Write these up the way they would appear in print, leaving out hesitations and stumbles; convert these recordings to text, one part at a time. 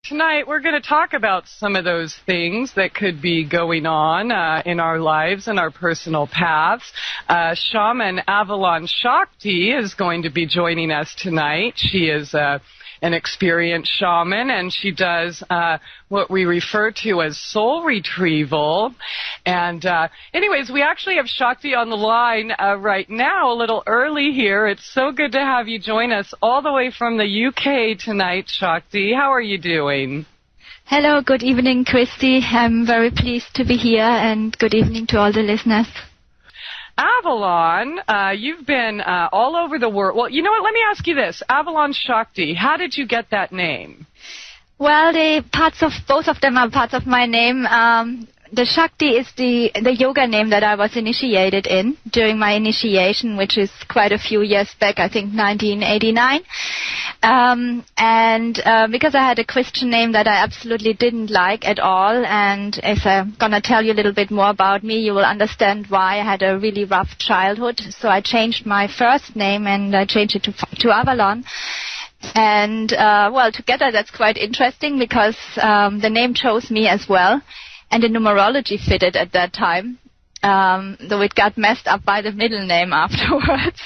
Tonight, we're going to talk about some of those things that could be going on in our lives and our personal paths. Shaman Avalon Sakti is going to be joining us tonight. She is an experienced shaman, and she does what we refer to as soul retrieval. And anyways, we actually have Sakti on the line right now, a little early here. It's so good to have you join us all the way from the UK tonight, Sakti. How are you doing? Hello, good evening, Christie. I'm very pleased to be here, and good evening to all the listeners. Avalon, you've been all over the world. Well, you know what? Let me ask you this. Avalon Sakti, how did you get that name? Well, both of them are parts of my name. The Sakti is the yoga name that I was initiated in during my initiation, which is quite a few years back, I think 1989. Because I had a Christian name that I absolutely didn't like at all, and if I'm going to tell you a little bit more about me, you will understand why. I had a really rough childhood, so I changed my first name and I changed it to Avalon. And, well, together that's quite interesting because the name chose me as well. And the numerology fitted at that time, though it got messed up by the middle name afterwards.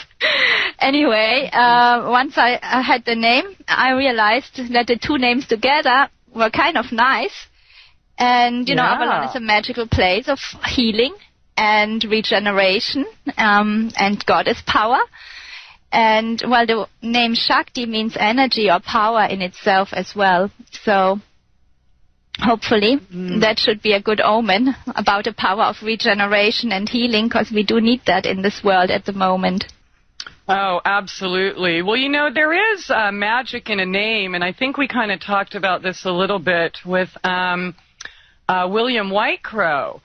Anyway, once I had the name, I realized that the two names together were kind of nice. And, you know, Avalon is a magical place of healing and regeneration, and goddess power. And, well, the name Sakti means energy or power in itself as well. So hopefully, that should be a good omen about the power of regeneration and healing, because we do need that in this world at the moment. Oh, absolutely. Well, you know, there is magic in a name, and I think we kind of talked about this a little bit with William Whitecrow.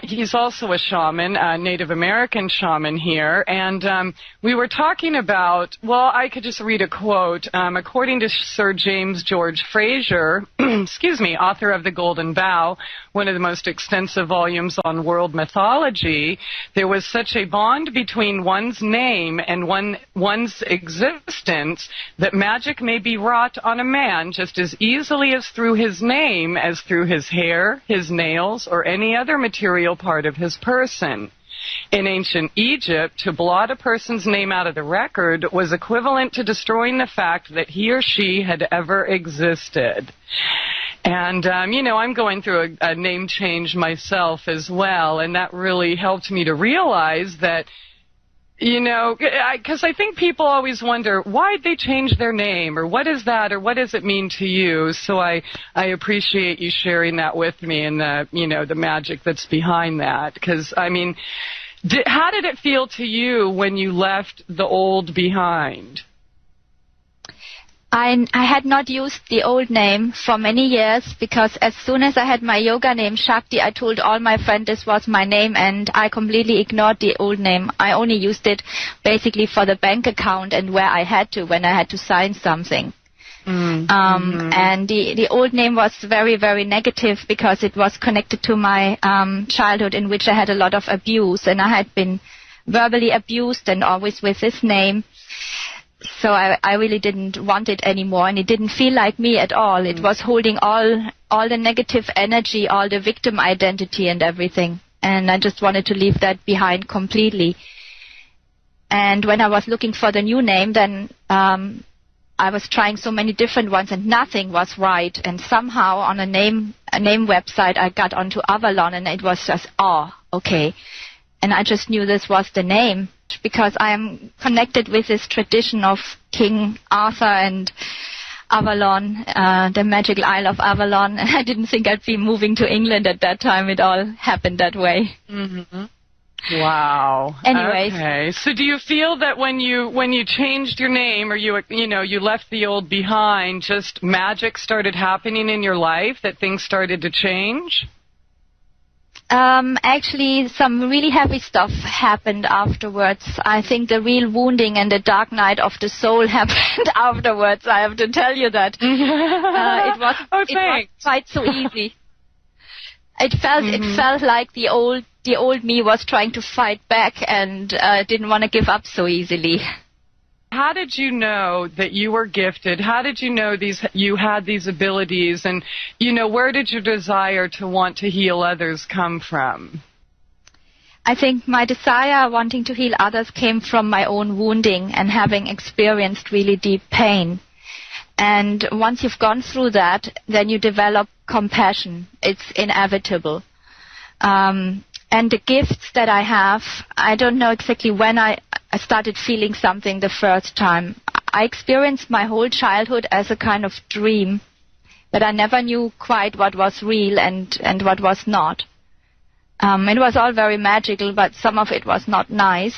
He's also a shaman, a Native American shaman here, and we were talking about, well, I could just read a quote. According to Sir James George Fraser, excuse me, author of The Golden Bough, one of the most extensive volumes on world mythology, there was such a bond between one's name and one's existence that magic may be wrought on a man just as easily as through his name as through his hair, his nails, or any other material part of his person. In ancient Egypt, to blot a person's name out of the record was equivalent to destroying the fact that he or she had ever existed. And, you know, I'm going through a name change myself as well, and that really helped me to realize that, you know, because I think people always wonder, why'd they change their name, or what is that, or what does it mean to you? So I appreciate you sharing that with me and the, you know, the magic that's behind that. Because, I mean, how did it feel to you when you left the old behind? I had not used the old name for many years because as soon as I had my yoga name Sakti, I told all my friends this was my name, and I completely ignored the old name. I only used it basically for the bank account and where I had to, when I had to sign something. And the old name was very, very negative because it was connected to my childhood in which I had a lot of abuse, and I had been verbally abused and always with this name. So I really didn't want it anymore, and it didn't feel like me at all. It was holding all the negative energy, all the victim identity and everything. And I just wanted to leave that behind completely. And when I was looking for the new name, then I was trying so many different ones, and nothing was right. And somehow on a name website, I got onto Avalon, and it was just, oh, okay. And I just knew this was the name, because I am connected with this tradition of King Arthur and Avalon, the magical Isle of Avalon. And I didn't think I'd be moving to England at that time. It all happened that way. Wow. Anyways. Okay. So do you feel that when you changed your name, or you left the old behind, just magic started happening in your life, that things started to change? Actually, some really heavy stuff happened afterwards. I think the real wounding and the dark night of the soul happened afterwards. I have to tell you that. It was quite so easy. It felt like the old me was trying to fight back and didn't want to give up so easily. How did you know that you were gifted? How did you know you had these abilities? And, where did your desire to want to heal others come from? I think my desire wanting to heal others came from my own wounding and having experienced really deep pain. And once you've gone through that, then you develop compassion. It's inevitable. And the gifts that I have, I don't know exactly when I started feeling something the first time. I experienced my whole childhood as a kind of dream, but I never knew quite what was real and what was not. It was all very magical, but some of it was not nice.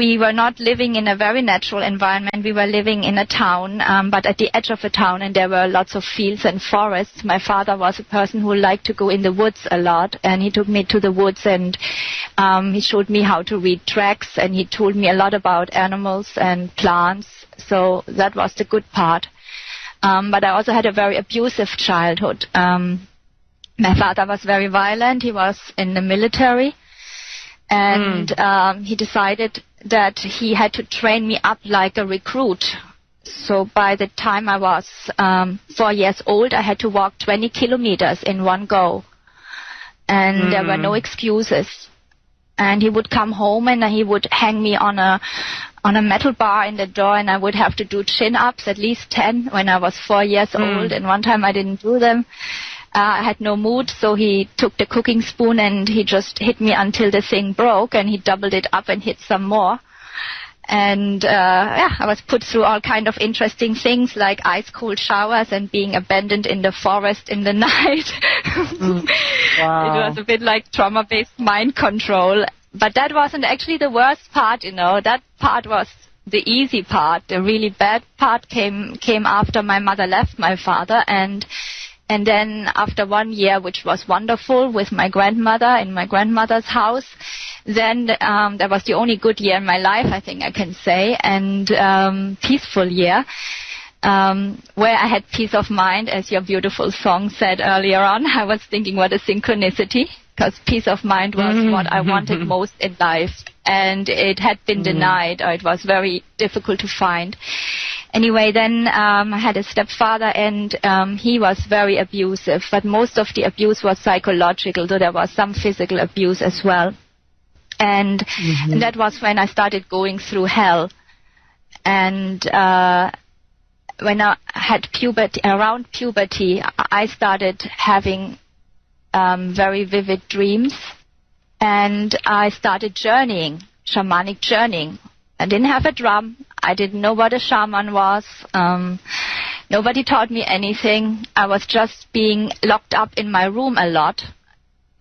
We were not living in a very natural environment. We were living in a town, but at the edge of a town, and there were lots of fields and forests. My father was a person who liked to go in the woods a lot, and he took me to the woods, and he showed me how to read tracks, and he told me a lot about animals and plants. So that was the good part. But I also had a very abusive childhood. My father was very violent. He was in the military. And he decided that he had to train me up like a recruit. So by the time I was 4 years old, I had to walk 20 kilometers in one go. And there were no excuses. And he would come home and he would hang me on a metal bar in the door, and I would have to do chin-ups, at least 10, when I was 4 years old. And one time I didn't do them. I had no mood, so he took the cooking spoon and he just hit me until the thing broke, and he doubled it up and hit some more. And I was put through all kind of interesting things like ice-cold showers and being abandoned in the forest in the night. Wow. It was a bit like trauma-based mind control. But that wasn't actually the worst part, That part was the easy part. The really bad part came after my mother left my father, and then after 1 year, which was wonderful, with my grandmother in my grandmother's house, then that was the only good year in my life, I think I can say, and peaceful year, where I had peace of mind, as your beautiful song said earlier on. I was thinking, what a synchronicity, because peace of mind was what I wanted most in life, and it had been denied, or it was very difficult to find. Anyway, then I had a stepfather, and he was very abusive, but most of the abuse was psychological, though there was some physical abuse as well. And that was when I started going through hell. And when I had around puberty, I started having very vivid dreams, and I started journeying, shamanic journeying. I didn't have a drum. I didn't know what a shaman was. Nobody taught me anything. I was just being locked up in my room a lot.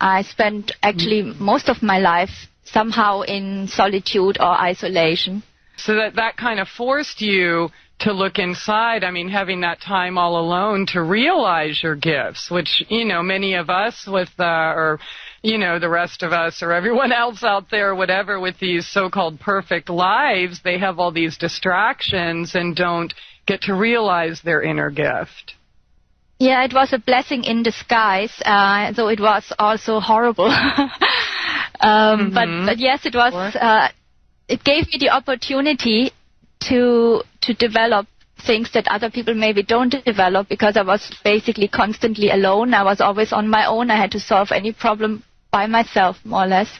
I spent actually most of my life somehow in solitude or isolation. So that kind of forced you to look inside. I mean, having that time all alone to realize your gifts, which, many of us with, the rest of us or everyone else out there, whatever, with these so-called perfect lives, they have all these distractions and don't get to realize their inner gift. Yeah, it was a blessing in disguise, though it was also horrible. But yes, it was. It gave me the opportunity to develop things that other people maybe don't develop, because I was basically constantly alone. I was always on my own. I had to solve any problem by myself, more or less.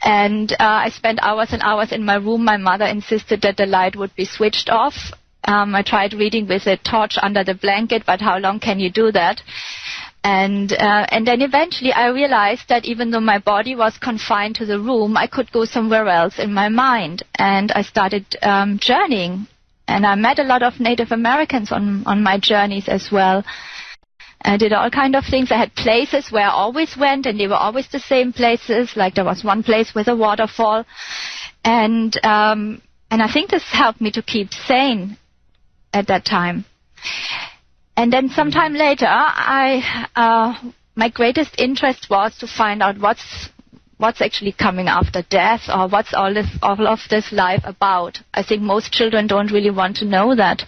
And I spent hours and hours in my room. My mother insisted that the light would be switched off. I tried reading with a torch under the blanket, but how long can you do that? And then eventually I realized that even though my body was confined to the room, I could go somewhere else in my mind. And I started journeying. And I met a lot of Native Americans on my journeys as well. I did all kind of things. I had places where I always went, and they were always the same places. Like there was one place with a waterfall. And I think this helped me to keep sane at that time. And then sometime later, my greatest interest was to find out what's actually coming after death, or what's all of this life about. I think most children don't really want to know that.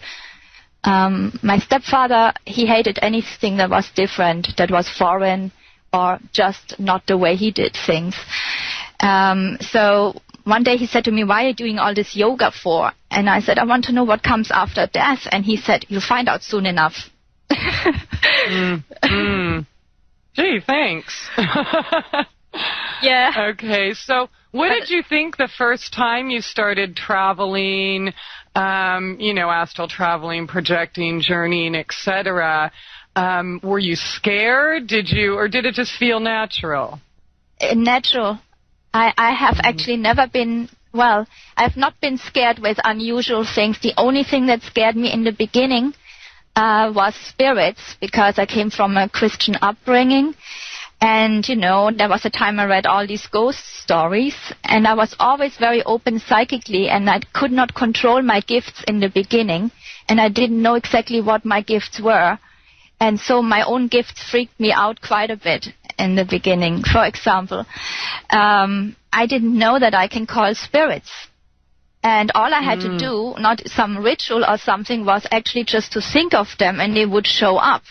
My stepfather, he hated anything that was different, that was foreign, or just not the way he did things. So one day he said to me, "Why are you doing all this yoga for?" And I said, "I want to know what comes after death." And he said, "You'll find out soon enough." Gee, thanks. Yeah. Okay, so what did you think the first time you started traveling, astral traveling, projecting, journeying, etc.? Were you scared? Or did it just feel natural? Natural. I have actually never been, I've not been scared with unusual things. The only thing that scared me in the beginning was spirits, because I came from a Christian upbringing. And, there was a time I read all these ghost stories, and I was always very open psychically, and I could not control my gifts in the beginning, and I didn't know exactly what my gifts were. And so my own gifts freaked me out quite a bit in the beginning. For example, I didn't know that I can call spirits. And all I had to do, not some ritual or something, was actually just to think of them, and they would show up.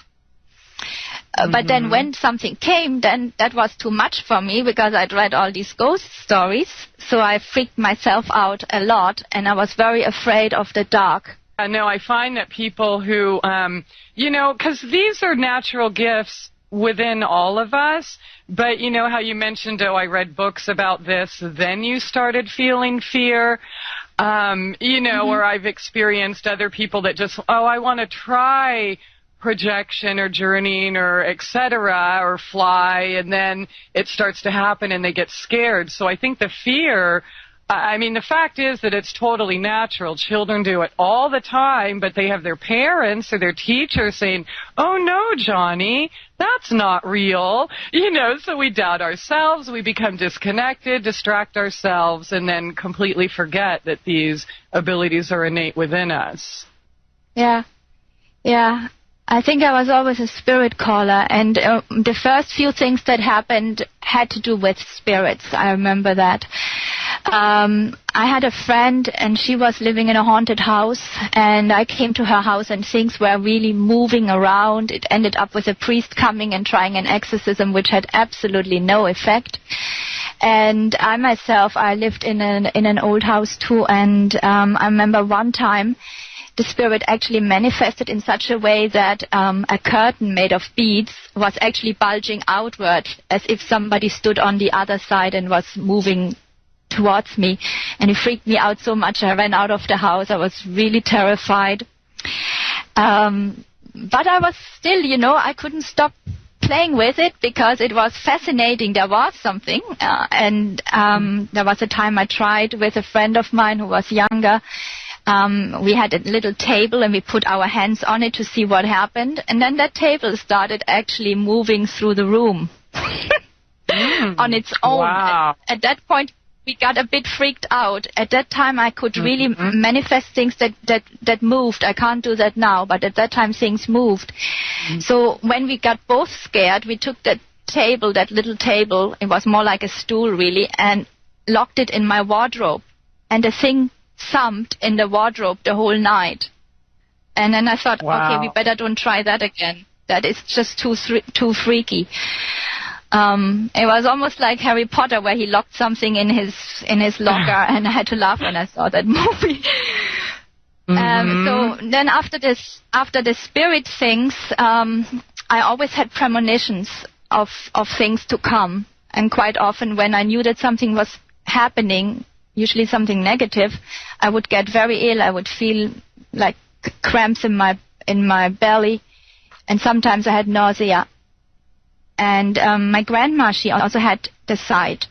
But then when something came, then that was too much for me, because I'd read all these ghost stories. So I freaked myself out a lot, and I was very afraid of the dark. No, I find that people who, because these are natural gifts within all of us, but you know how you mentioned, I read books about this, then you started feeling fear, or I've experienced other people that just, I want to try projection or journeying or etc. or fly, and then it starts to happen and they get scared. So I think the fear, the fact is that it's totally natural. Children do it all the time, but they have their parents or their teachers saying, "Oh no, Johnny, that's not real." So we doubt ourselves, we become disconnected, distract ourselves, and then completely forget that these abilities are innate within us. Yeah. I think I was always a spirit caller, and the first few things that happened had to do with spirits. I remember that. I had a friend, and she was living in a haunted house, and I came to her house, and things were really moving around. It ended up with a priest coming and trying an exorcism, which had absolutely no effect. And I myself, I lived in an old house too, and I remember one time the spirit actually manifested in such a way that a curtain made of beads was actually bulging outward, as if somebody stood on the other side and was moving towards me. And it freaked me out so much, I ran out of the house. I was really terrified. But I was still, I couldn't stop playing with it because it was fascinating. There was something. And there was a time I tried with a friend of mine who was younger. We had a little table, and we put our hands on it to see what happened. And then that table started actually moving through the room on its own. Wow. At that point, we got a bit freaked out. At that time, I could really manifest things that moved. I can't do that now, but at that time, things moved. So when we got both scared, we took that table, that little table, it was more like a stool really, and locked it in my wardrobe. And the thing thumped in the wardrobe the whole night. And then I thought, okay, we better don't try that again. That is just too freaky. It was almost like Harry Potter, where he locked something in his locker, and I had to laugh when I saw that movie. So then after the spirit things, I always had premonitions of things to come. And quite often when I knew that something was happening, usually something negative, I would get very ill. I would feel like cramps in my belly, and sometimes I had nausea. And my grandma, she also had the sight.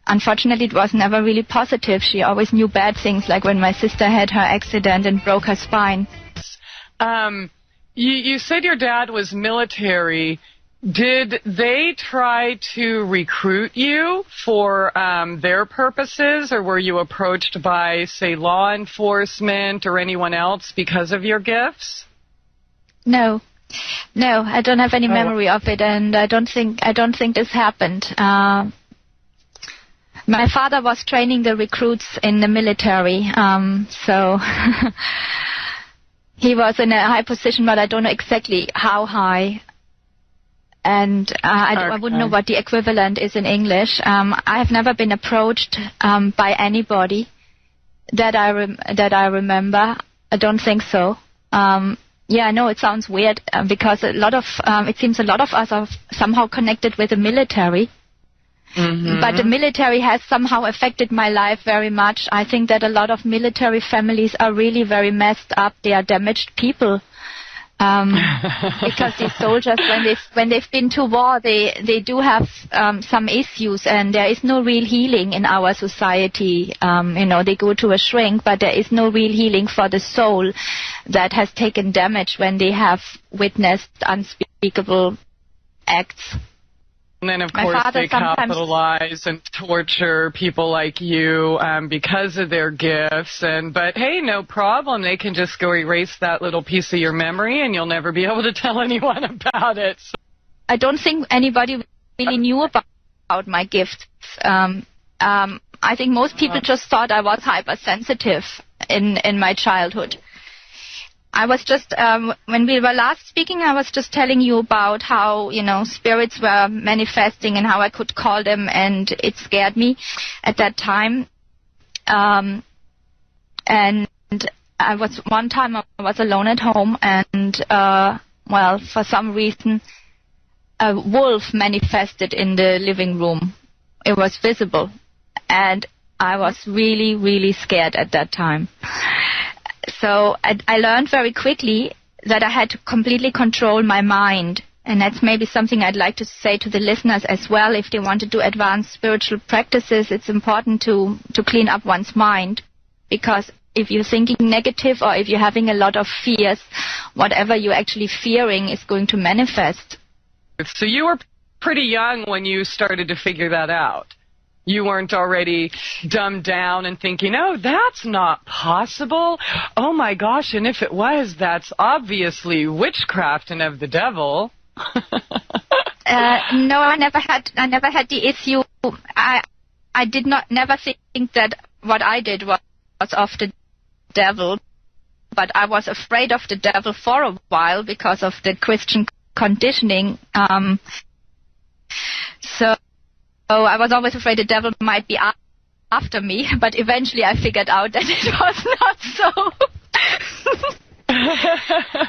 Unfortunately, it was never really positive. She always knew bad things, like when my sister had her accident and broke her spine. You said your dad was military. Did they try to recruit you for their purposes, or were you approached by, say, law enforcement or anyone else because of your gifts? No, I don't have any memory of it, and I don't think this happened. My father was training the recruits in the military, so he was in a high position, but I don't know exactly how high. And I wouldn't know what the equivalent is in English. I have never been approached by anybody that I remember. I don't think so. Yeah, I know it sounds weird because it seems a lot of us are somehow connected with the military. Mm-hmm. But the military has somehow affected my life very much. I think that a lot of military families are really very messed up. They are damaged people. Because these soldiers, when they've been to war, they do have some issues, and there is no real healing in our society. They go to a shrink, but there is no real healing for the soul that has taken damage when they have witnessed unspeakable acts. And then, of course, they capitalize and torture people like you because of their gifts. But, hey, no problem. They can just go erase that little piece of your memory, and you'll never be able to tell anyone about it. So. I don't think anybody really knew about my gifts. I think most people just thought I was hypersensitive in my childhood. I was just, when we were last speaking, I was just telling you about how, spirits were manifesting and how I could call them, and it scared me at that time. And one time I was alone at home, and, for some reason, a wolf manifested in the living room. It was visible, and I was really, really scared at that time. So I learned very quickly that I had to completely control my mind. And that's maybe something I'd like to say to the listeners as well. If they want to do advanced spiritual practices, it's important to clean up one's mind. Because if you're thinking negative or if you're having a lot of fears, whatever you're actually fearing is going to manifest. So you were pretty young when you started to figure that out. You weren't already dumbed down and thinking, oh, that's not possible. Oh, my gosh, and if it was, that's obviously witchcraft and of the devil. No, I never had the issue. I did never think that what I did was of the devil, but I was afraid of the devil for a while because of the Christian conditioning. So I was always afraid the devil might be after me, but eventually I figured out that it was not so.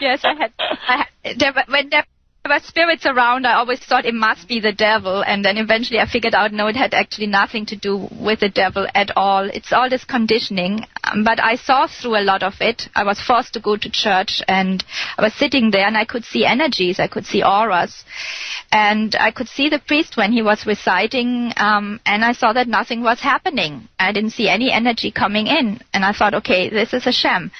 Yes, when there were spirits around, I always thought it must be the devil, and then eventually I figured out, no, it had actually nothing to do with the devil at all. It's all this conditioning, but I saw through a lot of it. I was forced to go to church, and I was sitting there, and I could see energies, I could see auras, and I could see the priest when he was reciting, and I saw that nothing was happening. I didn't see any energy coming in, and I thought, okay, this is a sham.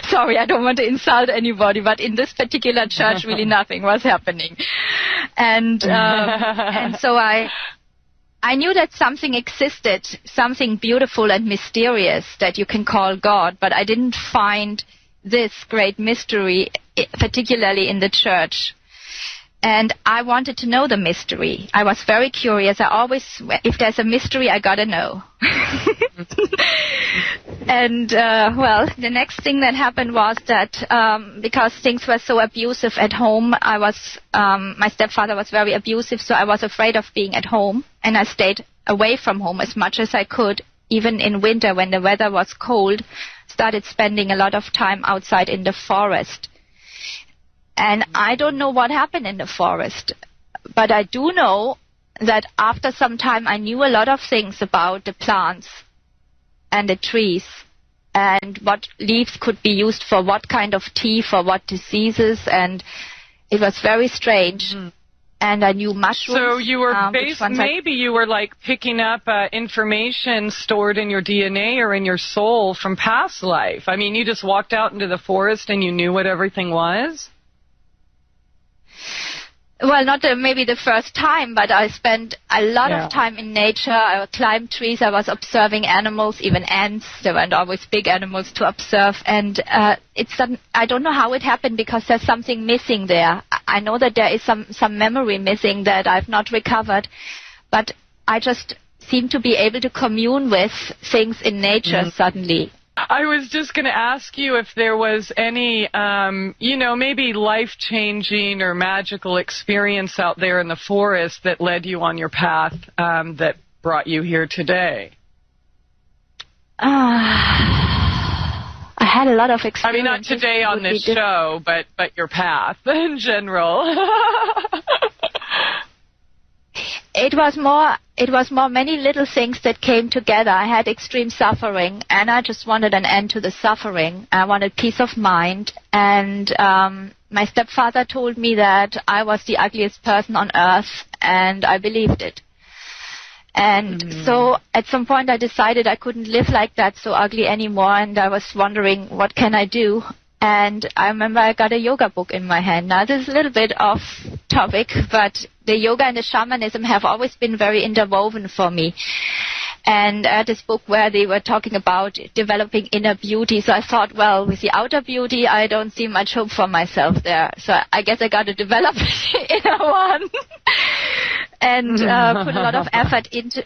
Sorry, I don't want to insult anybody, but in this particular church, really nothing was happening. And so I knew that something existed, something beautiful and mysterious that you can call God, but I didn't find this great mystery, particularly in the church. And I wanted to know the mystery. I was very curious. If there's a mystery, I gotta know. And, the next thing that happened was that, because things were so abusive at home, my stepfather was very abusive, so I was afraid of being at home, and I stayed away from home as much as I could, even in winter when the weather was cold, started spending a lot of time outside in the forest. And I don't know what happened in the forest, but I do know that after some time I knew a lot of things about the plants and the trees and what leaves could be used for what kind of tea, for what diseases, and it was very strange. Mm. And I knew mushrooms. So you were maybe you were like picking up information stored in your DNA or in your soul from past life. I mean, you just walked out into the forest and you knew what everything was? Well, not maybe the first time, but I spent a lot of time in nature. I climbed trees. I was observing animals, even ants. There weren't always big animals to observe. And I don't know how it happened because there's something missing there. I know that there is some memory missing that I've not recovered. But I just seem to be able to commune with things in nature suddenly. I was just going to ask you if there was any, maybe life-changing or magical experience out there in the forest that led you on your path that brought you here today. I had a lot of experiences. I mean, not today on this show, but your path in general. It was more many little things that came together. I had extreme suffering, and I just wanted an end to the suffering. I wanted peace of mind, and my stepfather told me that I was the ugliest person on earth, and I believed it. And so at some point I decided I couldn't live like that, so ugly anymore, and I was wondering, what can I do? And I remember I got a yoga book in my hand. Now, this is a little bit off topic, but the yoga and the shamanism have always been very interwoven for me. And I had this book where they were talking about developing inner beauty. So I thought, well, with the outer beauty, I don't see much hope for myself there. So I guess I got to develop the inner one. And put a lot of effort into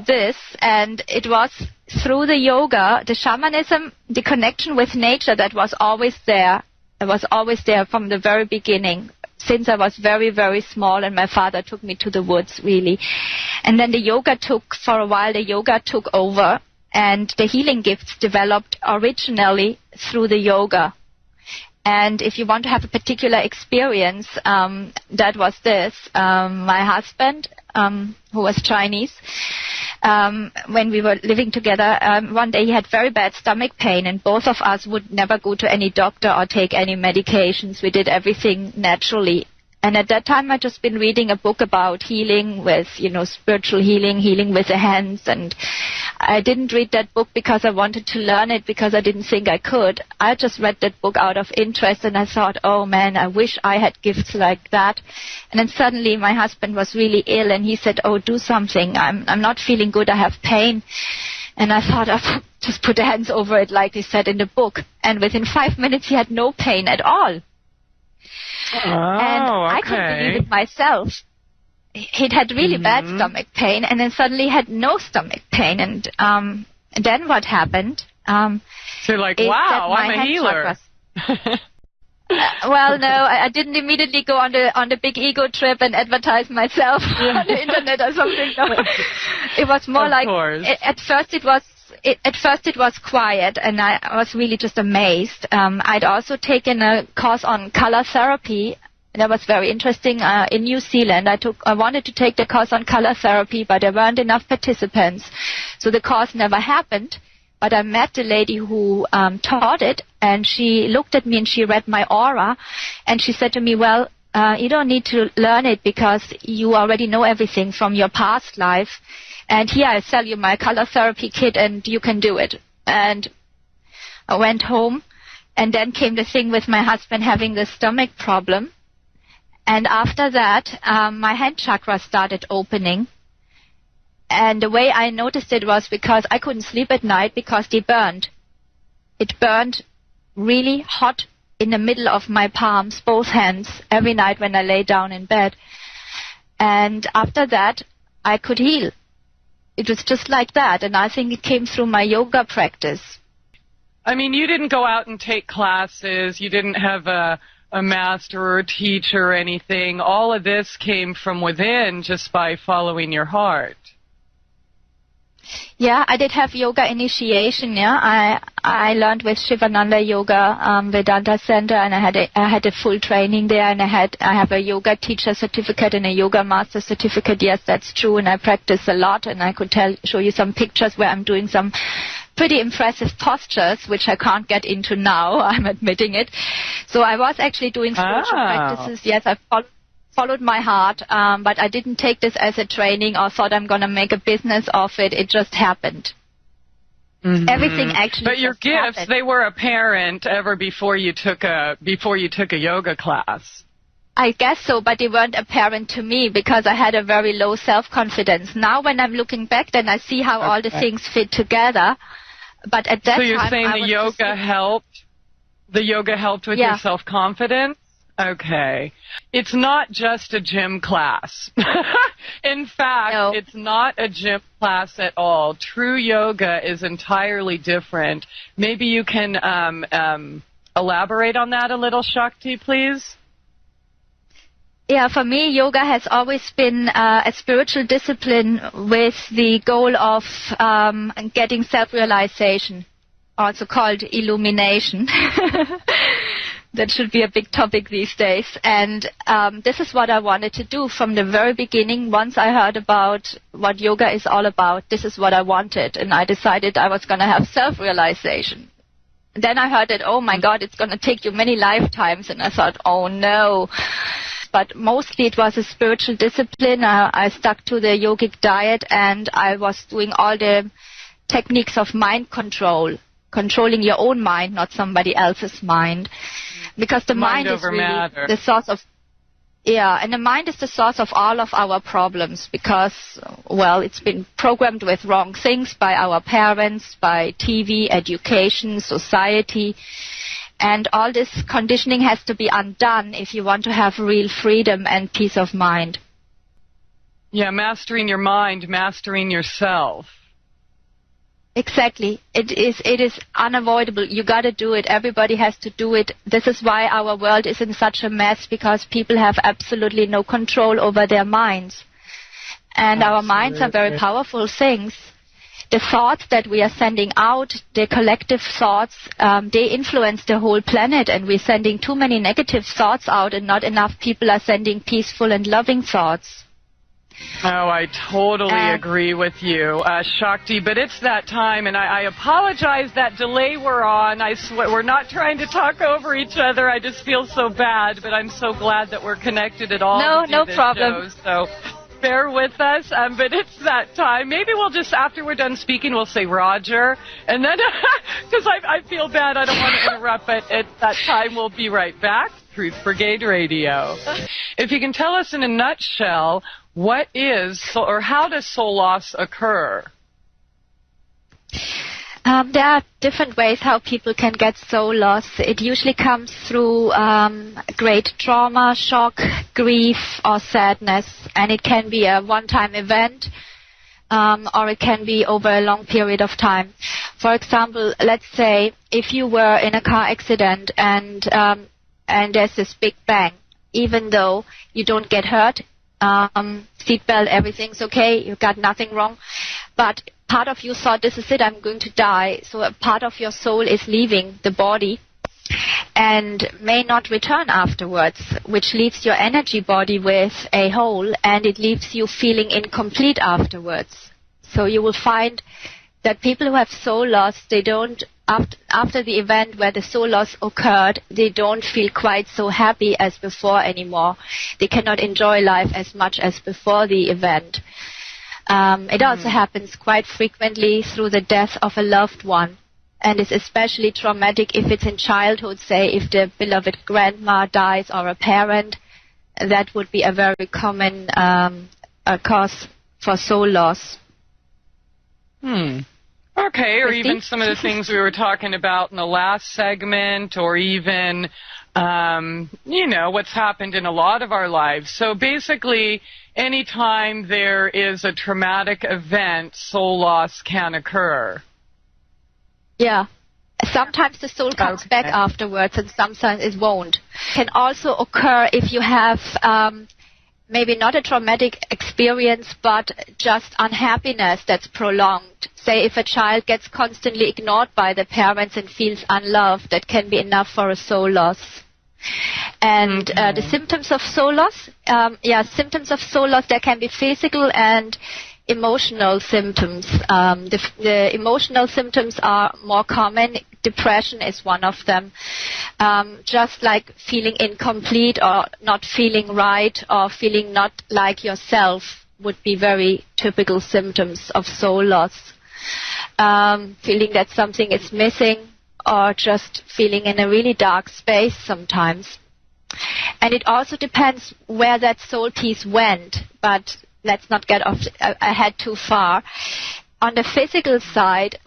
this. And it was through the yoga, the shamanism, the connection with nature that was always there. It was always there from the very beginning, since I was very, very small, and my father took me to the woods, really. And then for a while, the yoga took over, and the healing gifts developed originally through the yoga. And if you want to have a particular experience, that was this. My husband, who was Chinese, when we were living together, one day he had very bad stomach pain, and both of us would never go to any doctor or take any medications. We did everything naturally. And at that time, I'd just been reading a book about healing with, spiritual healing with the hands. And I didn't read that book because I wanted to learn it, because I didn't think I could. I just read that book out of interest, and I thought, oh man, I wish I had gifts like that. And then suddenly my husband was really ill, and he said, oh, do something. I'm not feeling good. I have pain. And I thought, I'll just put the hands over it like he said in the book. And within 5 minutes, he had no pain at all. Oh, and I couldn't believe it myself. He'd had really bad stomach pain, and then suddenly had no stomach pain. And then what happened? So you're like, wow, I'm a healer. Well, no, I didn't immediately go on the big ego trip and advertise myself on the internet or something. No. It was more like, at first it was quiet, and I was really just amazed. I'd also taken a course on color therapy. That was very interesting. In New Zealand, I wanted to take the course on color therapy, but there weren't enough participants, so the course never happened. But I met the lady who taught it, and she looked at me and she read my aura, and she said to me, well, you don't need to learn it because you already know everything from your past life. And here I sell you my color therapy kit, and you can do it. And I went home, and then came the thing with my husband having the stomach problem. And after that, my hand chakra started opening. And the way I noticed it was because I couldn't sleep at night because they burned. It burned really hot in the middle of my palms, both hands, every night when I lay down in bed. And after that, I could heal. It was just like that, and I think it came through my yoga practice. I mean, you didn't go out and take classes. You didn't have a master or a teacher or anything. All of this came from within just by following your heart. Yeah, I did have yoga initiation. Yeah, I learned with Shivananda Yoga Vedanta Center, and I had a full training there, and I have a yoga teacher certificate and a yoga master certificate. Yes, that's true, and I practice a lot, and I could show you some pictures where I'm doing some pretty impressive postures, which I can't get into now. I'm admitting it. So I was actually doing spiritual practices. Yes, I followed my heart, but I didn't take this as a training or thought I'm going to make a business of it. It just happened. Everything actually. But your gifts, happened. They were apparent ever before you took a yoga class. I guess so, but they weren't apparent to me because I had a very low self-confidence. Now when I'm looking back, then I see how all the things fit together. But at that time, so you're saying the yoga helped? The yoga helped with your self-confidence? Okay. It's not just a gym class. In fact, No. it's not a gym class at all. True yoga is entirely different. Maybe you can elaborate on that a little, Shakti, please? Yeah, for me, yoga has always been a spiritual discipline with the goal of getting self-realization, also called illumination. That should be a big topic these days. And this is what I wanted to do from the very beginning. Once I heard about what yoga is all about, this is what I wanted. And I decided I was going to have self-realization. Then I heard that, oh my God, it's going to take you many lifetimes. And I thought, oh no. But mostly it was a spiritual discipline. I stuck to the yogic diet, and I was doing all the techniques of mind control, controlling your own mind, not somebody else's mind. Because the mind is really matter. The source of, and the mind is the source of all of our problems because, well, it's been programmed with wrong things by our parents, by TV, education, society. And all this conditioning has to be undone if you want to have real freedom and peace of mind. Yeah, mastering your mind, mastering yourself. Exactly. It is unavoidable. You got to do it. Everybody has to do it. This is why our world is in such a mess, because people have absolutely no control over their minds. And our minds are very powerful things. The thoughts that we are sending out, the collective thoughts, they influence the whole planet, and we're sending too many negative thoughts out, and not enough people are sending peaceful and loving thoughts. Oh, I totally agree with you, Shakti, but it's that time, and I apologize that delay we're on. I swear, we're not trying to talk over each other. I just feel so bad, but I'm so glad that we're connected at all. No problem. So bear with us, but it's that time. Maybe we'll just, after we're done speaking, we'll say Roger, and then, because I feel bad, I don't want to interrupt, but at that time we'll be right back. Truth Brigade Radio. If you can tell us in a nutshell, what is, or how does soul loss occur? There are different ways how people can get soul loss. It usually comes through great trauma, shock, grief, or sadness, and it can be a one-time event, or it can be over a long period of time. For example, let's say if you were in a car accident and there's this big bang, even though you don't get hurt, seatbelt, everything's okay, you got nothing wrong, but part of you thought, this is it, I'm going to die, so a part of your soul is leaving the body and may not return afterwards, which leaves your energy body with a hole, and it leaves you feeling incomplete afterwards. So you will find that people who have soul loss, they don't, after the event where the soul loss occurred, they don't feel quite so happy as before anymore. They cannot enjoy life as much as before the event. It also happens quite frequently through the death of a loved one, and is especially traumatic if it's in childhood, say if the beloved grandma dies or a parent. That would be a very common cause for soul loss. Okay, or even some of the things we were talking about in the last segment, or even, what's happened in a lot of our lives. So basically, anytime there is a traumatic event, soul loss can occur. Yeah. Sometimes the soul comes back afterwards, and sometimes it won't. It can also occur if you have maybe not a traumatic experience, but just unhappiness that's prolonged. Say if a child gets constantly ignored by the parents and feels unloved, that can be enough for a soul loss. And the symptoms of soul loss, there can be physical and emotional symptoms. The emotional symptoms are more common. Depression is one of them. Just like feeling incomplete or not feeling right or feeling not like yourself would be very typical symptoms of soul loss. Feeling that something is missing, or just feeling in a really dark space sometimes. And it also depends where that soul piece went, but let's not get ahead too far. On the physical side,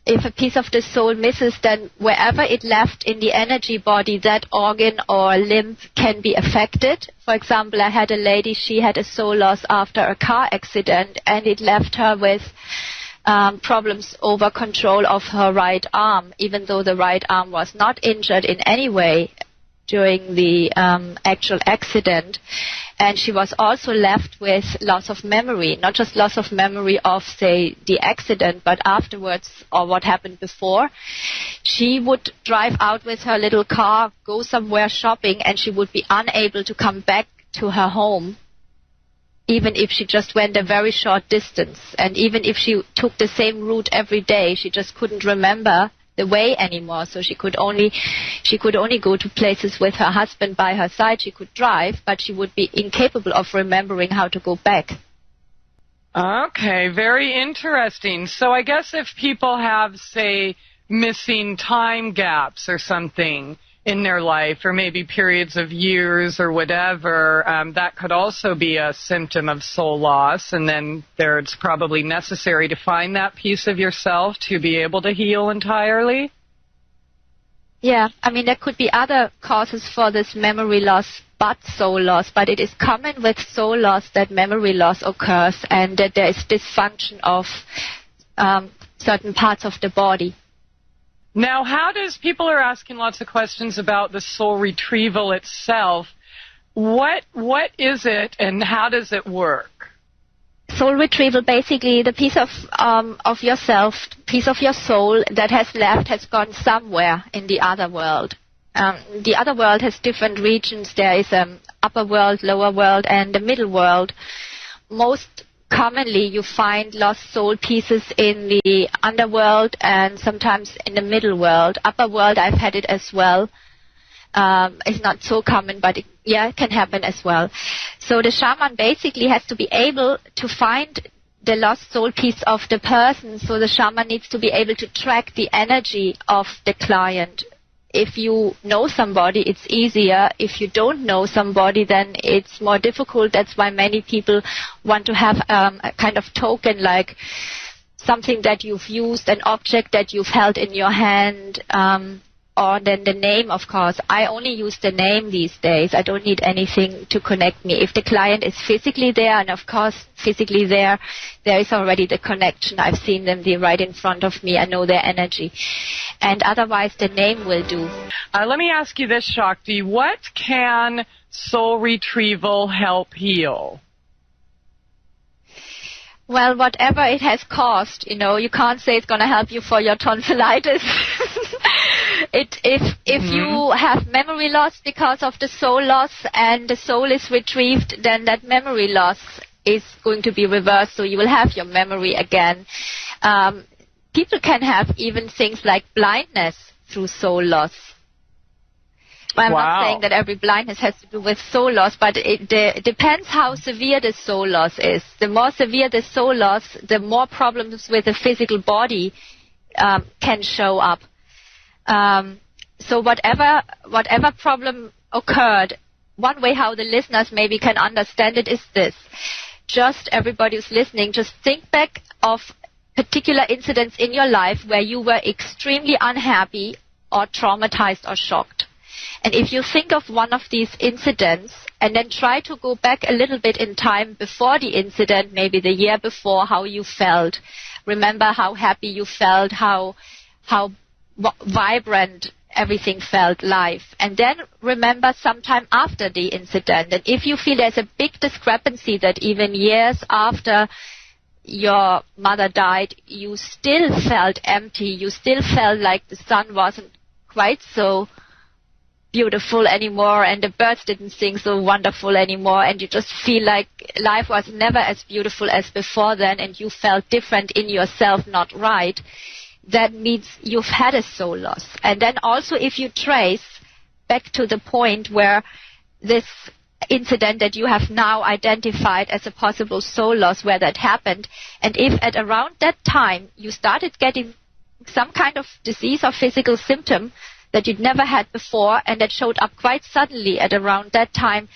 if a piece of the soul misses, then wherever it left in the energy body, that organ or limb can be affected. For example, I had a lady, she had a soul loss after a car accident, and it left her with problems over control of her right arm, even though the right arm was not injured in any way during the actual accident. And she was also left with loss of memory, not just loss of memory of, say, the accident, but afterwards or what happened before. She would drive out with her little car, go somewhere shopping, and she would be unable to come back to her home, even if she just went a very short distance. And even if she took the same route every day, she just couldn't remember the way anymore. So she could only go to places with her husband by her side. She could drive, but she would be incapable of remembering how to go back. Okay, very interesting. So I guess if people have, say, missing time gaps or something in their life, or maybe periods of years or whatever, that could also be a symptom of soul loss, and then it's probably necessary to find that piece of yourself to be able to heal entirely? Yeah, I mean, there could be other causes for this memory loss but soul loss, but it is common with soul loss that memory loss occurs and that there is dysfunction of certain parts of the body. Now, people are asking lots of questions about the soul retrieval itself. What is it and how does it work? Soul retrieval, basically the piece of yourself, piece of your soul that has left has gone somewhere in the other world. The other world has different regions. There is upper world, lower world, and the middle world. Most commonly, you find lost soul pieces in the underworld and sometimes in the middle world. Upper world, I've had it as well. It's not so common, but it can happen as well. So the shaman basically has to be able to find the lost soul piece of the person. So the shaman needs to be able to track the energy of the client. If you know somebody, it's easier. If you don't know somebody, then it's more difficult. That's why many people want to have a kind of token, like something that you've used, an object that you've held in your hand, or then the name, of course. I only use the name these days. I don't need anything to connect me. If the client is physically there, and of course physically there is already the connection. I've seen them, they're right in front of me. I know their energy. And otherwise the name will do. Let me ask you this, Shakti. What can soul retrieval help heal? Well, whatever it has caused, you can't say it's going to help you for your tonsillitis. If you have memory loss because of the soul loss and the soul is retrieved, then that memory loss is going to be reversed, so you will have your memory again. People can have even things like blindness through soul loss. Well, I'm not saying that every blindness has to do with soul loss, but it depends how severe the soul loss is. The more severe the soul loss, the more problems with the physical body can show up. So whatever problem occurred, one way how the listeners maybe can understand it is this. Just everybody who's listening, just think back of particular incidents in your life where you were extremely unhappy or traumatized or shocked. And if you think of one of these incidents and then try to go back a little bit in time before the incident, maybe the year before, how you felt. Remember how happy you felt, how vibrant everything felt life. And then remember sometime after the incident. And if you feel there's a big discrepancy that even years after your mother died, you still felt empty, you still felt like the sun wasn't quite so beautiful anymore and the birds didn't sing so wonderful anymore, and you just feel like life was never as beautiful as before then, and you felt different in yourself, not right, that means you've had a soul loss. And then also if you trace back to the point where this incident that you have now identified as a possible soul loss, where that happened, and if at around that time you started getting some kind of disease or physical symptom that you'd never had before and that showed up quite suddenly at around that time,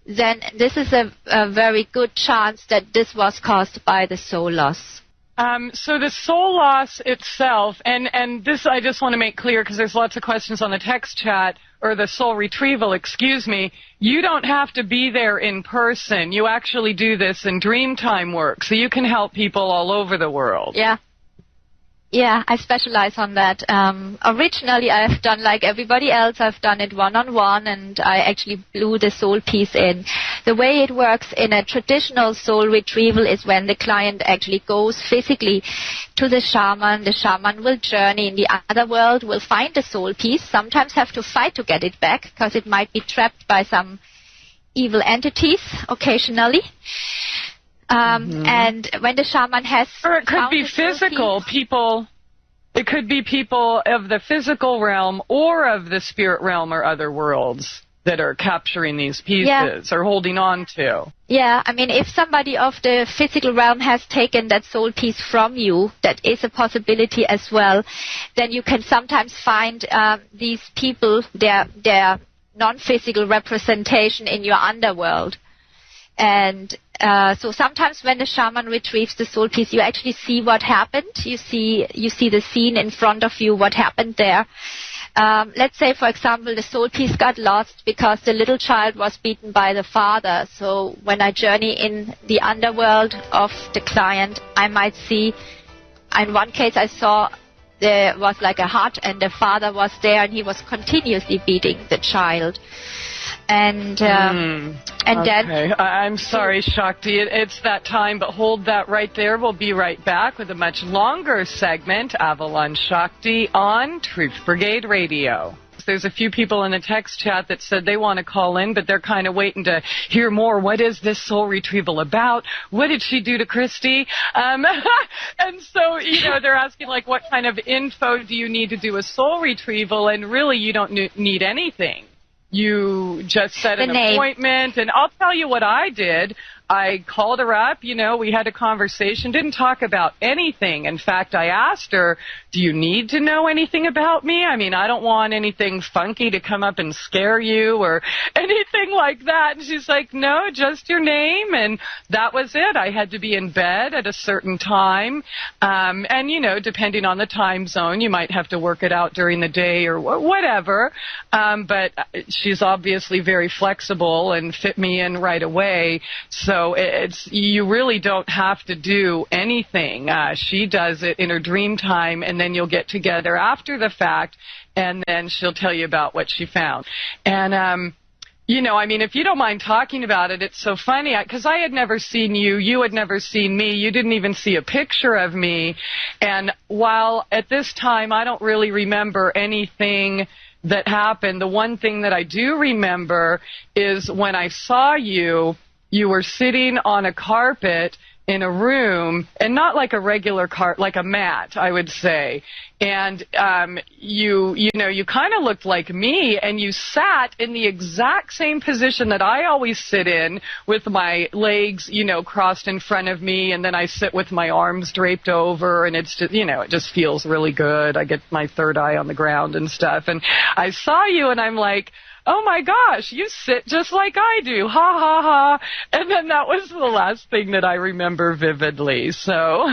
then this is a very good chance that this was caused by the soul loss. So the soul loss itself, and this I just want to make clear because there's lots of questions on the text chat, or the soul retrieval, excuse me, you don't have to be there in person. You actually do this in Dreamtime work, so you can help people all over the world. Yeah. Yeah, I specialize on that. Originally, I've done like everybody else. I've done it one-on-one, and I actually blew the soul piece in. The way it works in a traditional soul retrieval is when the client actually goes physically to the shaman. The shaman will journey in the other world, will find the soul piece, sometimes have to fight to get it back because it might be trapped by some evil entities occasionally. And when the shaman has... Or it could be physical people. It could be people of the physical realm or of the spirit realm or other worlds that are capturing these pieces or holding on to. Yeah, I mean, if somebody of the physical realm has taken that soul piece from you, that is a possibility as well, then you can sometimes find these people, their non-physical representation in your underworld. And so sometimes when the shaman retrieves the soul piece, you actually see what happened. You see the scene in front of you, what happened there. Let's say, for example, the soul piece got lost because the little child was beaten by the father. So when I journey in the underworld of the client, I might see, in one case I saw there was like a hut and the father was there and he was continuously beating the child. And then... I'm sorry, Shakti. It's that time, but hold that right there. We'll be right back with a much longer segment, Avalon Sakti on Truth Brigade Radio. There's a few people in the text chat that said they want to call in, but they're kind of waiting to hear more. What is this soul retrieval about? What did she do to Christie? And so, they're asking, like, what kind of info do you need to do a soul retrieval? And really, you don't need anything. You just set an appointment, and I'll tell you what I did. I called her up, we had a conversation, didn't talk about anything. In fact, I asked her, do you need to know anything about me? I mean, I don't want anything funky to come up and scare you or anything like that. And she's like, no, just your name. And that was it. I had to be in bed at a certain time. And, depending on the time zone, you might have to work it out during the day or whatever. But she's obviously very flexible and fit me in right away. So you really don't have to do anything. She does it in her dream time, and then you'll get together after the fact, and then she'll tell you about what she found. And, if you don't mind talking about it, it's so funny, because I had never seen you. You had never seen me. You didn't even see a picture of me. And while at this time I don't really remember anything that happened, the one thing that I do remember is when I saw you, you were sitting on a carpet in a room, and not like a regular like a mat, I would say. And you kind of looked like me, and you sat in the exact same position that I always sit in, with my legs, crossed in front of me, and then I sit with my arms draped over, and it's just, it just feels really good. I get my third eye on the ground and stuff. And I saw you, and I'm like, oh my gosh, you sit just like I do, ha ha ha. And then that was the last thing that I remember vividly. So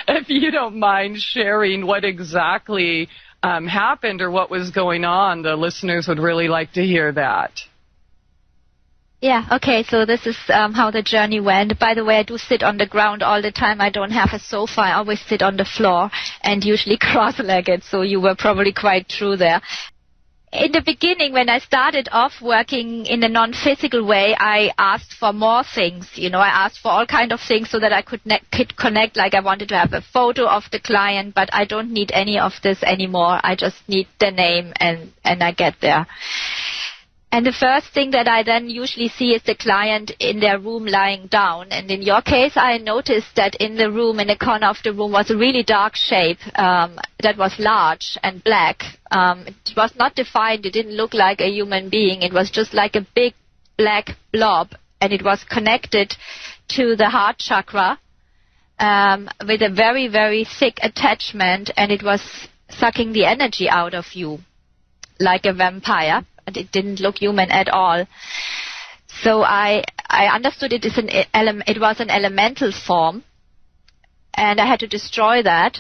if you don't mind sharing what exactly happened or what was going on, the listeners would really like to hear that. Yeah, okay, so this is how the journey went. By the way, I do sit on the ground all the time. I don't have a sofa. I always sit on the floor and usually cross-legged, so you were probably quite true there. In the beginning, when I started off working in a non-physical way, I asked for more things. I asked for all kind of things so that I could connect. Like I wanted to have a photo of the client, but I don't need any of this anymore. I just need the name, and I get there. And the first thing that I then usually see is the client in their room lying down. And in your case, I noticed that in the room, in the corner of the room, was a really dark shape that was large and black. It was not defined. It didn't look like a human being. It was just like a big black blob. And it was connected to the heart chakra with a very, very thick attachment. And it was sucking the energy out of you like a vampire. And it didn't look human at all. So I understood it was an elemental form. and I had to destroy that.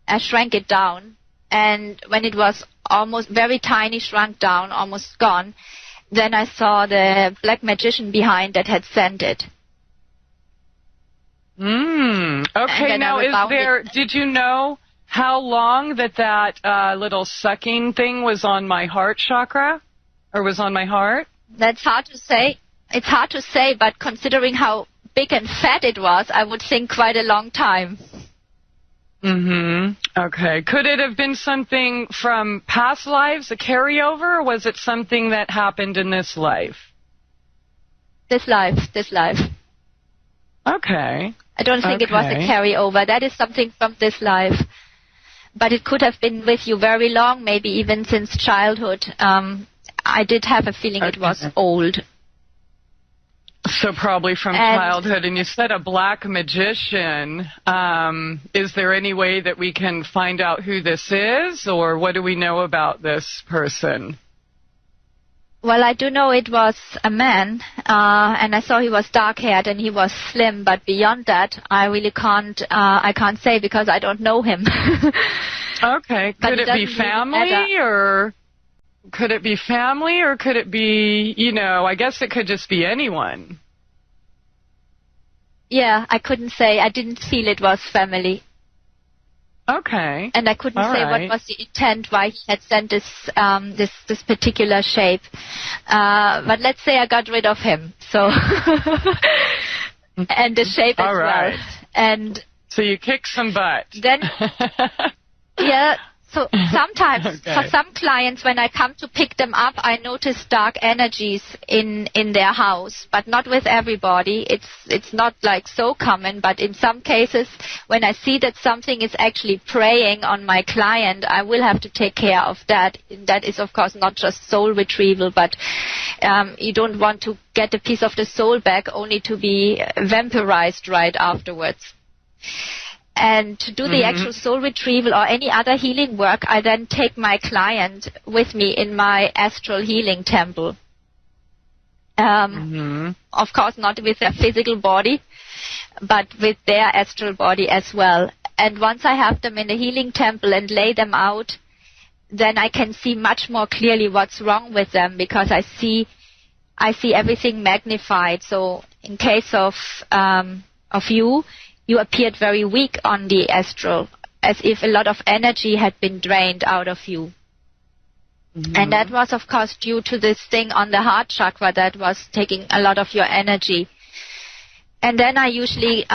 I shrank it down, and when it was almost very tiny, shrunk down, almost gone, then I saw the black magician behind that had sent it. Okay, now did you know how long that little sucking thing was on my heart chakra? Or was on my heart? That's hard to say. It's hard to say, but considering how big and fat it was, I would think quite a long time. Okay. Could it have been something from past lives, a carryover, or was it something that happened in this life? This life. Okay. I don't think it was a carryover. That is something from this life. But it could have been with you very long, maybe even since childhood. I did have a feeling it was old. So probably from childhood. And you said a black magician. Is there any way that we can find out who this is, or what do we know about this person? Well, I do know it was a man, and I saw he was dark-haired and he was slim. But beyond that, I really can't say because I don't know him. Okay. Could it be family, or could it be family, or could it be, I guess it could just be anyone. Yeah, I couldn't say. I didn't feel it was family. Okay. And I couldn't say what was the intent, why he had sent this this particular shape. But let's say I got rid of him. So and the shape as well. And so you kicked some butt. Then yeah. So sometimes for some clients, when I come to pick them up, I notice dark energies in their house, but not with everybody. It's not like so common, but in some cases, when I see that something is actually preying on my client, I will have to take care of that. That is, of course, not just soul retrieval, but you don't want to get a piece of the soul back only to be vampirized right afterwards. And to do the actual soul retrieval or any other healing work, I then take my client with me in my astral healing temple. Of course, not with their physical body, but with their astral body as well. And once I have them in the healing temple and lay them out, then I can see much more clearly what's wrong with them, because I see everything magnified. So in case of you appeared very weak on the astral, as if a lot of energy had been drained out of you. And that was, of course, due to this thing on the heart chakra that was taking a lot of your energy. And then I usually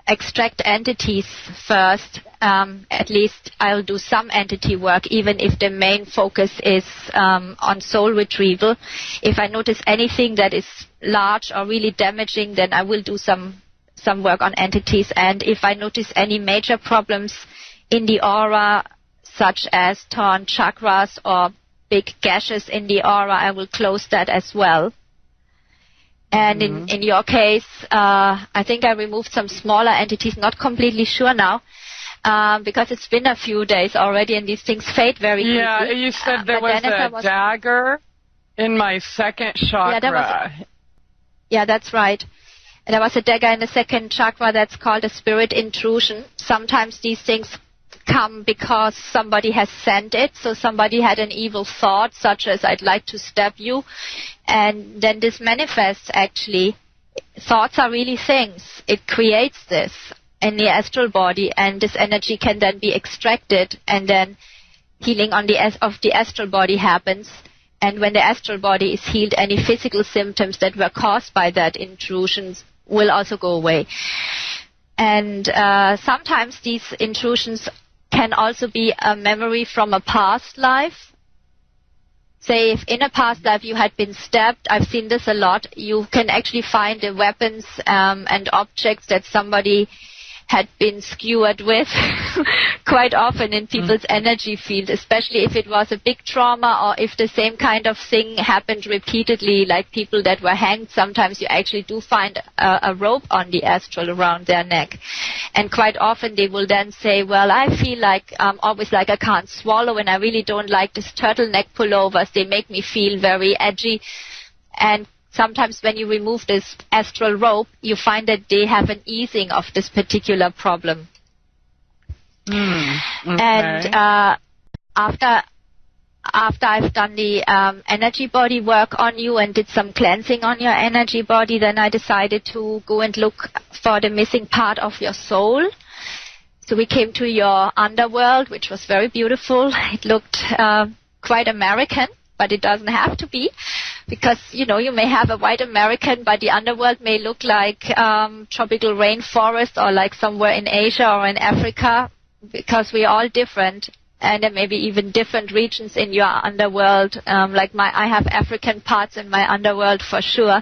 extract entities first. At least I'll do some entity work, even if the main focus is on soul retrieval. If I notice anything that is large or really damaging, then I will do some work on entities. And if I notice any major problems in the aura, such as torn chakras or big gashes in the aura, I will close that as well. And in your case, I think I removed some smaller entities, not completely sure now, because it's been a few days already and these things fade very quickly. Yeah, you said there was a dagger in my second chakra. Yeah, that's right. And there was a dagger in the second chakra that's called a spirit intrusion. Sometimes these things come because somebody has sent it. So somebody had an evil thought, such as, I'd like to stab you. And then this manifests, actually. Thoughts are really things. It creates this in the astral body, and this energy can then be extracted, and then healing of the astral body happens. And when the astral body is healed, any physical symptoms that were caused by that intrusions will also go away. And sometimes these intrusions can also be a memory from a past life. Say if in a past life you had been stabbed, I've seen this a lot, you can actually find the weapons and objects that somebody had been skewered with quite often in people's energy field, especially if it was a big trauma or if the same kind of thing happened repeatedly, like people that were hanged. Sometimes you actually do find a rope on the astral around their neck. And quite often they will then say, well, I feel like always like I can't swallow, and I really don't like this turtleneck pullovers. They make me feel very edgy. And sometimes when you remove this astral rope, you find that they have an easing of this particular problem. Okay. And after I've done the energy body work on you and did some cleansing on your energy body, then I decided to go and look for the missing part of your soul. So we came to your underworld, which was very beautiful. It looked quite American, but it doesn't have to be, because, you know, you may have a white American, but the underworld may look like tropical rainforest or like somewhere in Asia or in Africa, because we're all different. And there may be even different regions in your underworld. I have African parts in my underworld for sure.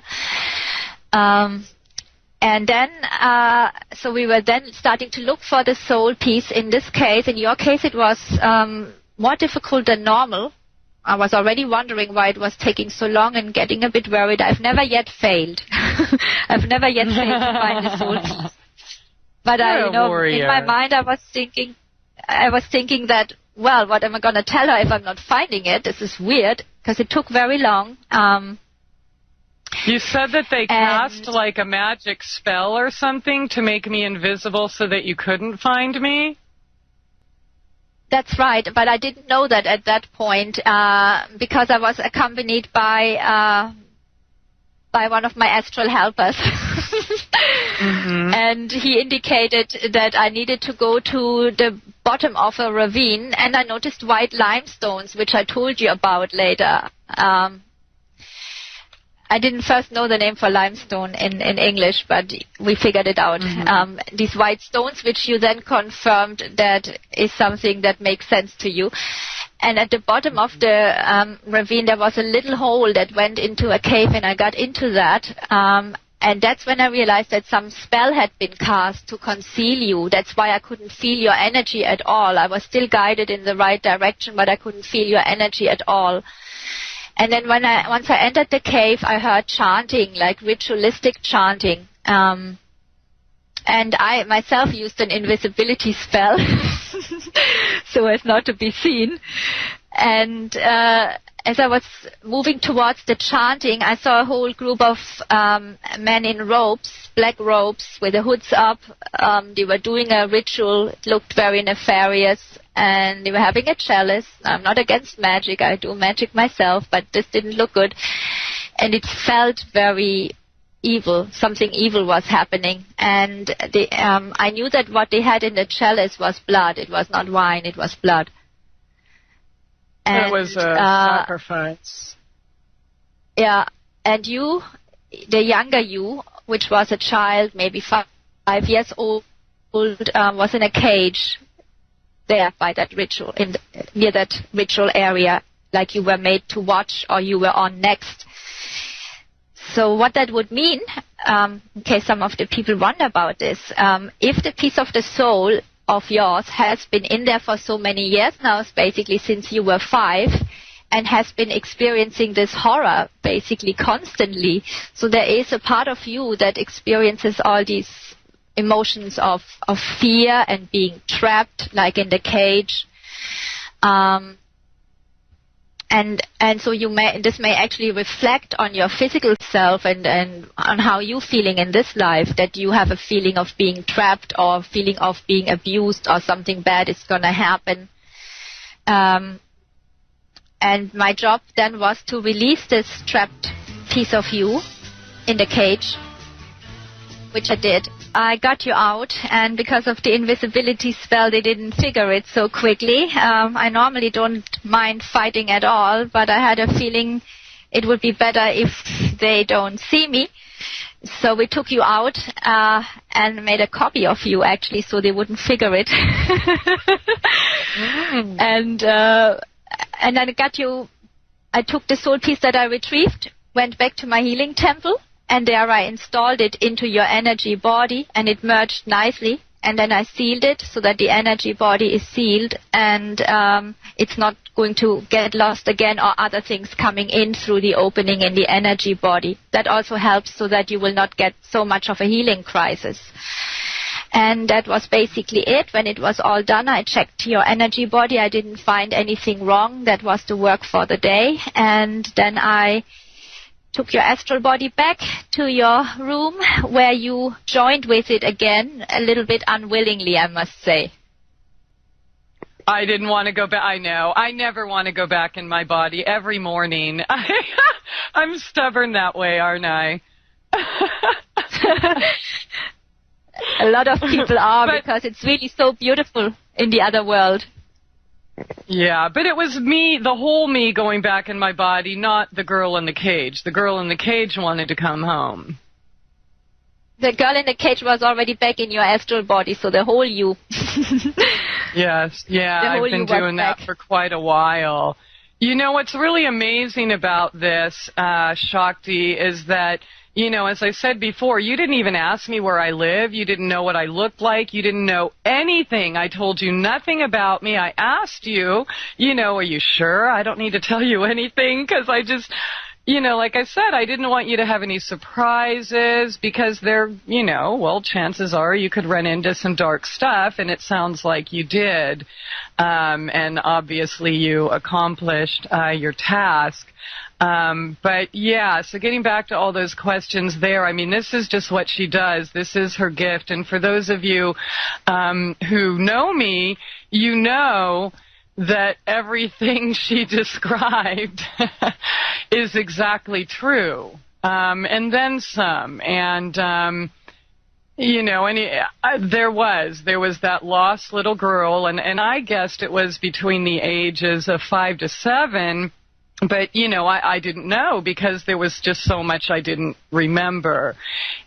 And then, so we were then starting to look for the soul piece. In this case, in your case, it was more difficult than normal. I was already wondering why it was taking so long and getting a bit worried. I've never yet failed. I've never yet failed to find the soul piece. But in my mind, I was thinking that, well, what am I going to tell her if I'm not finding it? This is weird, because it took very long. You said that they cast like a magic spell or something to make me invisible so that you couldn't find me? That's right, but I didn't know that at that point, because I was accompanied by one of my astral helpers. And he indicated that I needed to go to the bottom of a ravine, and I noticed white limestones, which I told you about later. I didn't first know the name for limestone in English, but we figured it out. These white stones, which you then confirmed that is something that makes sense to you. And at the bottom of the ravine, there was a little hole that went into a cave, and I got into that. And that's when I realized that some spell had been cast to conceal you. That's why I couldn't feel your energy at all. I was still guided in the right direction, but I couldn't feel your energy at all. And then once I entered the cave, I heard chanting, like ritualistic chanting. And I myself used an invisibility spell so as not to be seen. And as I was moving towards the chanting, I saw a whole group of men in robes, black robes with the hoods up. They were doing a ritual. It looked very nefarious, and they were having a chalice. I'm not against magic. I do magic myself, but this didn't look good. And it felt very evil. Something evil was happening. And I knew that what they had in the chalice was blood. It was not wine. It was blood. And, it was a sacrifice. Yeah, and you, the younger you, which was a child, maybe 5 years old, was in a cage there by that ritual, near that ritual area, like you were made to watch or you were on next. So what that would mean, in case some of the people wonder about this, if the piece of the soul of yours has been in there for so many years now, basically since you were 5, and has been experiencing this horror basically constantly. So there is a part of you that experiences all these emotions of fear and being trapped, like in the cage. And so this may actually reflect on your physical self and on how you're feeling in this life, that you have a feeling of being trapped or a feeling of being abused or something bad is going to happen. And my job then was to release this trapped piece of you in the cage, which I did. I got you out, and because of the invisibility spell, they didn't figure it so quickly. I normally don't mind fighting at all, but I had a feeling it would be better if they don't see me. So we took you out and made a copy of you, actually, so they wouldn't figure it. And then I took the soul piece that I retrieved, went back to my healing temple, and there I installed it into your energy body, and it merged nicely. And then I sealed it so that the energy body is sealed, and it's not going to get lost again or other things coming in through the opening in the energy body. That also helps so that you will not get so much of a healing crisis. And that was basically it. When it was all done, I checked your energy body. I didn't find anything wrong. That was the work for the day. And then I took your astral body back to your room, where you joined with it again, a little bit unwillingly, I must say. I didn't want to go back. I know. I never want to go back in my body every morning. I'm stubborn that way, aren't I? A lot of people are, because it's really so beautiful in the other world. Yeah, but it was me, the whole me going back in my body, not the girl in the cage. The girl in the cage wanted to come home. The girl in the cage was already back in your astral body, so the whole you. Yes, yeah, I've been doing that for quite a while. You know, what's really amazing about this, Shakti, is that, you know, as I said before, you didn't even ask me where I live. You didn't know what I looked like. You didn't know anything. I told you nothing about me. I asked you, you know, are you sure? I don't need to tell you anything, because I just... You know, like I said, I didn't want you to have any surprises, because there, you know, well, chances are you could run into some dark stuff, and it sounds like you did. And obviously you accomplished your task. But yeah, so getting back to all those questions there, I mean, this is just what she does. This is her gift. And for those of you who know me, you know that everything she described is exactly true, and then some. And you know, there was that lost little girl, and I guessed it was between the ages of 5 to 7. But, you know, I didn't know, because there was just so much I didn't remember.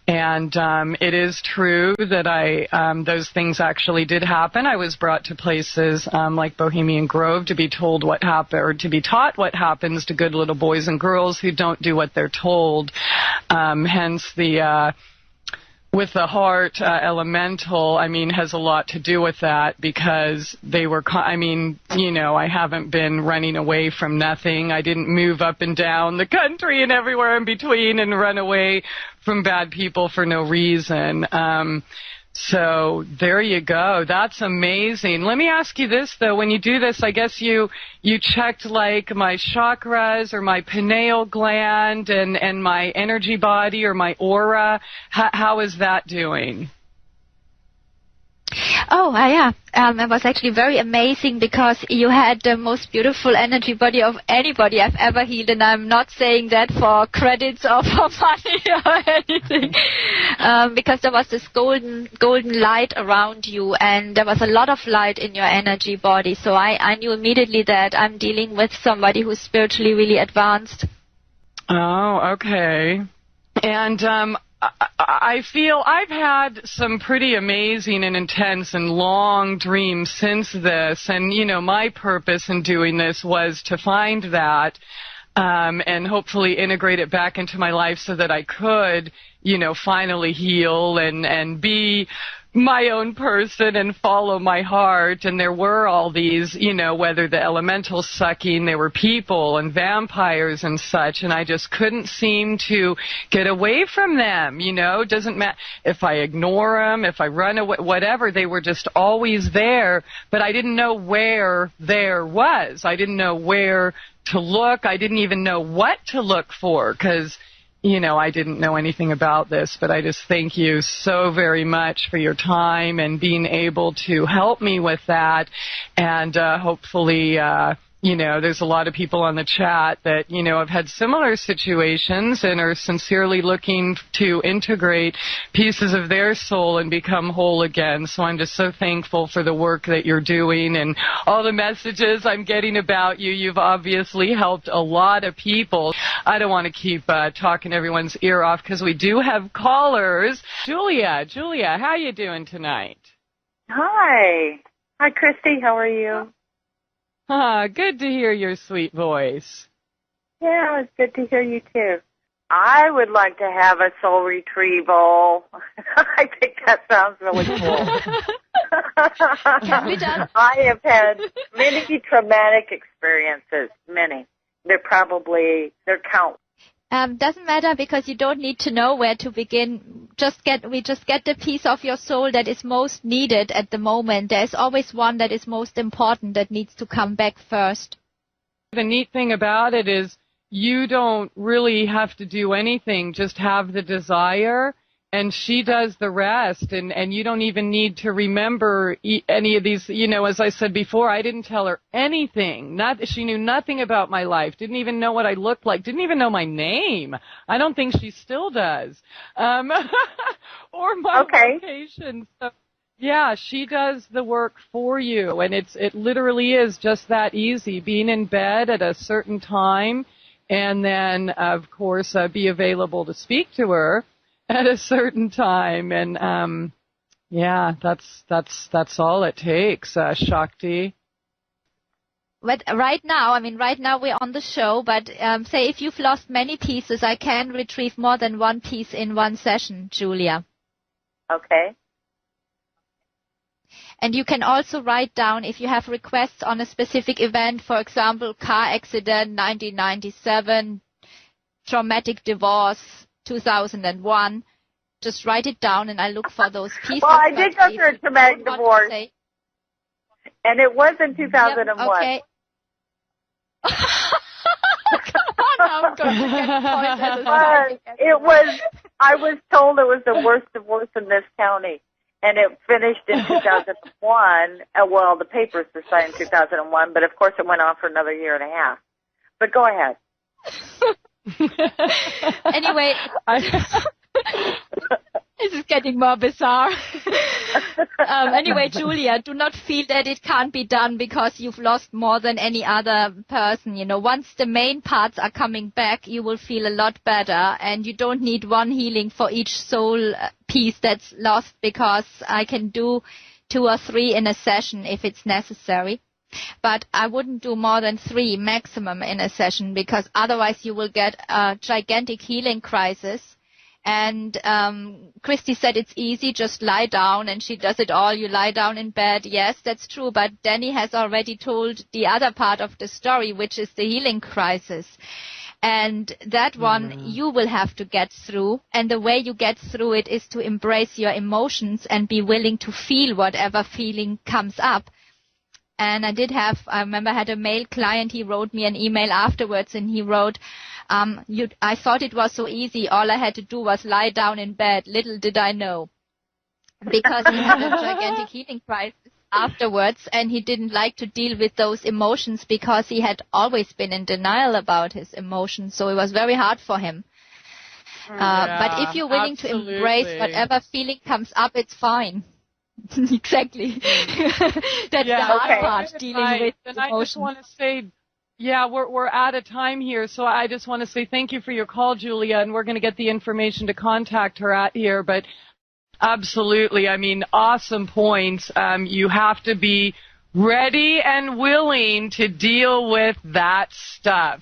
And it is true that those things actually did happen. I was brought to places like Bohemian Grove to be told what happened, or to be taught what happens to good little boys and girls who don't do what they're told. Hence the... With the heart elemental, I mean, has a lot to do with that, because they were, I mean, you know, I haven't been running away from nothing. I didn't move up and down the country and everywhere in between and run away from bad people for no reason. So there you go. That's amazing. Let me ask you this, though. When you do this, I guess you checked like my chakras or my pineal gland and my energy body or my aura. How is that doing? Oh, yeah. It was actually very amazing, because you had the most beautiful energy body of anybody I've ever healed, and I'm not saying that for credits or for money or anything, because there was this golden light around you, and there was a lot of light in your energy body. So I knew immediately that I'm dealing with somebody who's spiritually really advanced. Oh, okay. And I feel I've had some pretty amazing and intense and long dreams since this, and, you know, my purpose in doing this was to find that and hopefully integrate it back into my life so that I could, you know, finally heal and be my own person and follow my heart. And there were all these, you know, whether the elementals sucking, there were people and vampires and such, and I just couldn't seem to get away from them. You know, doesn't matter if I ignore them, if I run away, whatever, they were just always there, but I didn't know where there was. I didn't know where to look. I didn't even know what to look for, because, you know, I didn't know anything about this. But I just thank you so very much for your time and being able to help me with that. And hopefully, you know, there's a lot of people on the chat that, you know, have had similar situations and are sincerely looking to integrate pieces of their soul and become whole again. So I'm just so thankful for the work that you're doing and all the messages I'm getting about you. You've obviously helped a lot of people. I don't want to keep talking everyone's ear off, because we do have callers. Julia, how you doing tonight? Hi, Christy. How are you? Good to hear your sweet voice. Yeah, it's good to hear you too. I would like to have a soul retrieval. I think that sounds really cool. Can we done? I have had many traumatic experiences, many. They're countless. Doesn't matter, because you don't need to know where to begin. We just get the piece of your soul that is most needed at the moment. There's always one that is most important that needs to come back first. The neat thing about it is you don't really have to do anything. Just have the desire, and she does the rest, and you don't even need to remember any of these. You know, as I said before, I didn't tell her anything. She knew nothing about my life, didn't even know what I looked like, didn't even know my name. I don't think she still does, or my location. So, yeah, she does the work for you, and it literally is just that easy. Being in bed at a certain time, and then of course be available to speak to her at a certain time, and yeah, that's all it takes, Shakti. But right now we're on the show, but say if you've lost many pieces, I can retrieve more than one piece in one session, Julia. Okay. And you can also write down if you have requests on a specific event, for example, car accident, 1997, traumatic divorce, 2001. Just write it down, and I look for those pieces. Well, I did go through a traumatic divorce, and it was in 2001. Yep, okay. Come on, I'm going to get points. I was told it was the worst divorce in this county. And it finished in 2001. Well, the papers were signed in 2001, but of course it went on for another year and a half. But go ahead. Anyway, this is getting more bizarre. Anyway, Julia, do not feel that it can't be done because you've lost more than any other person. You know, once the main parts are coming back, you will feel a lot better, and you don't need one healing for each soul piece that's lost, because I can do 2 or 3 in a session if it's necessary. But I wouldn't do more than 3 maximum in a session, because otherwise you will get a gigantic healing crisis. And Christie said it's easy, just lie down, and she does it all. You lie down in bed. Yes, that's true, but Danny has already told the other part of the story, which is the healing crisis. And that one you will have to get through, and the way you get through it is to embrace your emotions and be willing to feel whatever feeling comes up. And I remember I had a male client, he wrote me an email afterwards, and he wrote, I thought it was so easy. All I had to do was lie down in bed. Little did I know. Because he had a gigantic healing crisis afterwards, and he didn't like to deal with those emotions because he had always been in denial about his emotions. So it was very hard for him. But if you're willing to embrace whatever feeling comes up, it's fine. Exactly. That's the hard part, dealing with emotions. I just want to say, yeah, we're out of time here, so I just want to say thank you for your call, Julia, and we're going to get the information to contact her at here. But absolutely, I mean, awesome points. You have to be ready and willing to deal with that stuff.